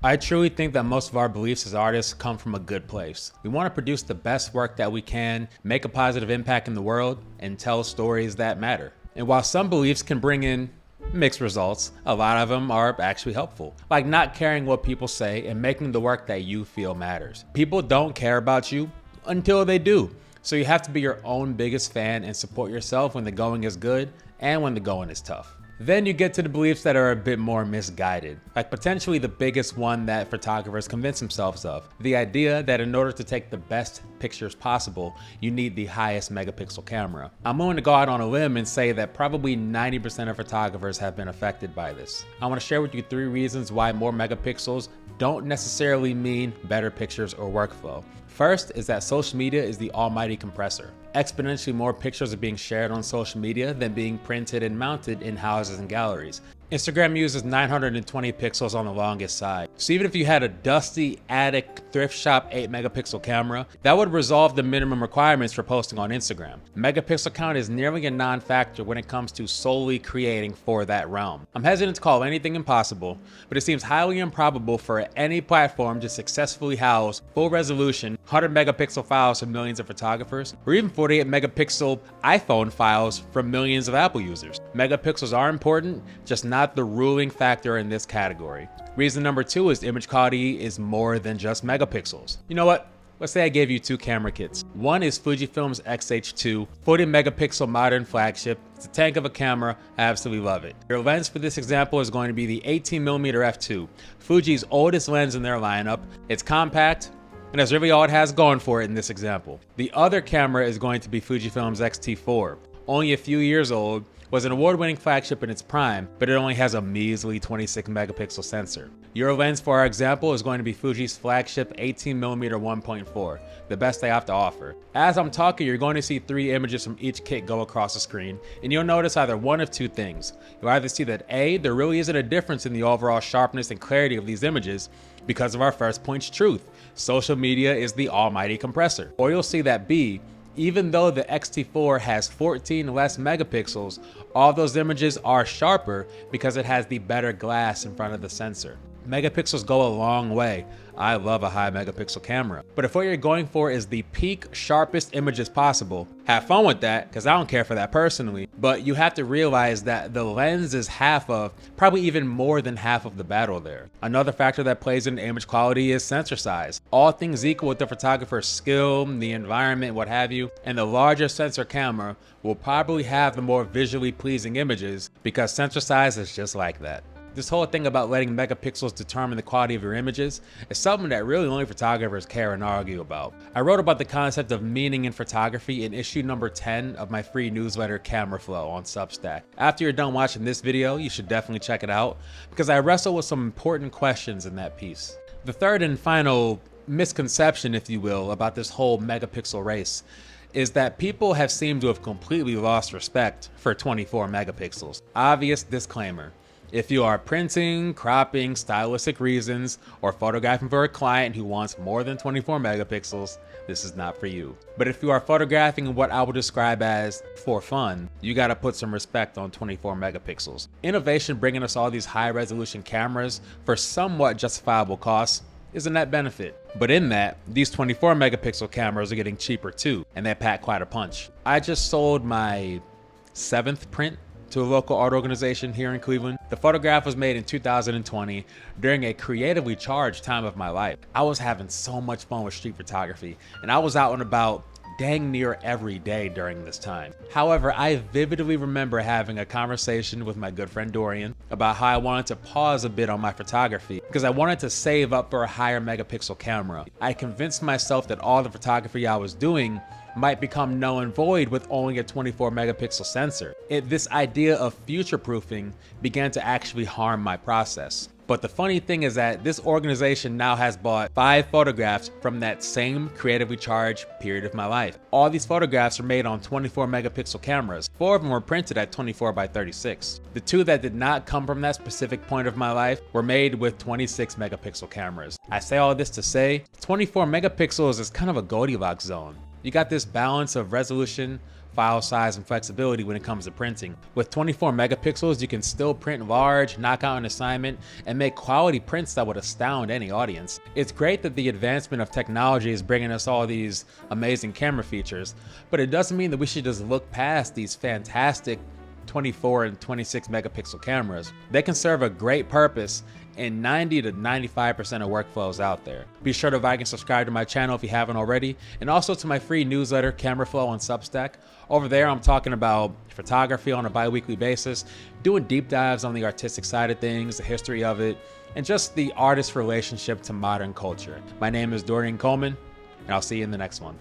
I truly think that most of our beliefs as artists come from a good place. We want to produce the best work that we can, make a positive impact in the world, and tell stories that matter. And while some beliefs can bring in mixed results, a lot of them are actually helpful. Like not caring what people say and making the work that you feel matters. People don't care about you until they do. So you have to be your own biggest fan and support yourself when the going is good and when the going is tough. Then you get to the beliefs that are a bit more misguided, like potentially the biggest one that photographers convince themselves of. The idea that in order to take the best pictures possible, you need the highest megapixel camera. I'm willing to go out on a limb and say that probably 90% of photographers have been affected by this. I want to share with you 3 reasons why more megapixels don't necessarily mean better pictures or workflow. First is that social media is the almighty compressor. Exponentially more pictures are being shared on social media than being printed and mounted in houses and galleries. Instagram uses 920 pixels on the longest side. So even if you had a dusty attic thrift shop 8 megapixel camera, that would resolve the minimum requirements for posting on Instagram. Megapixel count is nearly a non-factor when it comes to solely creating for that realm. I'm hesitant to call anything impossible, but it seems highly improbable for any platform to successfully house full resolution 100 megapixel files from millions of photographers, or even 48 megapixel iPhone files from millions of Apple users. Megapixels are important, just not the ruling factor in this category. Reason number 2 is image quality is more than just megapixels. You know what? Let's say I gave you 2 camera kits. One is Fujifilm's X-H2, 40 megapixel modern flagship. It's a tank of a camera, I absolutely love it. Your lens for this example is going to be the 18mm f2, Fuji's oldest lens in their lineup. It's compact, and that's really all it has going for it in this example. The other camera is going to be Fujifilm's X-T4, only a few years old, was an award-winning flagship in its prime, but it only has a measly 26 megapixel sensor. Your lens for our example is going to be Fuji's flagship 18mm 1.4, the best they have to offer. As I'm talking, you're going to see 3 images from each kit go across the screen, and you'll notice either one of 2 things. You'll either see that A, there really isn't a difference in the overall sharpness and clarity of these images because of our first point's truth. Social media is the almighty compressor. Or you'll see that B, even though the X-T4 has 14 less megapixels, all those images are sharper because it has the better glass in front of the sensor. Megapixels go a long way. I love a high megapixel camera. But if what you're going for is the peak sharpest images possible, have fun with that, because I don't care for that personally. But you have to realize that the lens is half of, probably even more than half of the battle there. Another factor that plays into image quality is sensor size. All things equal with the photographer's skill, the environment, what have you, and the larger sensor camera will probably have the more visually pleasing images because sensor size is just like that. This whole thing about letting megapixels determine the quality of your images is something that really only photographers care and argue about. I wrote about the concept of meaning in photography in issue number 10 of my free newsletter Camera Flow on Substack. After you're done watching this video, you should definitely check it out because I wrestle with some important questions in that piece. The third and final misconception, if you will, about this whole megapixel race is that people have seemed to have completely lost respect for 24 megapixels. Obvious disclaimer. If you are printing, cropping, stylistic reasons, or photographing for a client who wants more than 24 megapixels, this is not for you. But if you are photographing what I would describe as for fun, you gotta put some respect on 24 megapixels. Innovation bringing us all these high resolution cameras for somewhat justifiable costs is a net benefit. But in that, these 24 megapixel cameras are getting cheaper too, and they pack quite a punch. I just sold my 7th print to a local art organization here in Cleveland. The photograph was made in 2020 during a creatively charged time of my life. I was having so much fun with street photography, and I was out and about dang near every day during this time. However, I vividly remember having a conversation with my good friend Dorian about how I wanted to pause a bit on my photography because I wanted to save up for a higher megapixel camera. I convinced myself that all the photography I was doing might become null and void with only a 24 megapixel sensor. This idea of future-proofing began to actually harm my process. But the funny thing is that this organization now has bought 5 photographs from that same creatively charged period of my life. All these photographs are made on 24 megapixel cameras. 4 of them were printed at 24 by 36. The 2 that did not come from that specific point of my life were made with 26 megapixel cameras. I say all this to say, 24 megapixels is kind of a Goldilocks zone. You got this balance of resolution, file size and flexibility when it comes to printing. With 24 megapixels, you can still print large, knock out an assignment, and make quality prints that would astound any audience. It's great that the advancement of technology is bringing us all these amazing camera features, but it doesn't mean that we should just look past these fantastic 24 and 26 megapixel cameras. They can serve a great purpose in 90 to 95% of workflows out there. Be sure to like and subscribe to my channel if you haven't already, and also to my free newsletter, Camera Flow on Substack. Over there, I'm talking about photography on a bi-weekly basis, doing deep dives on the artistic side of things, the history of it, and just the artist's relationship to modern culture. My name is Dorian Coleman, and I'll see you in the next one.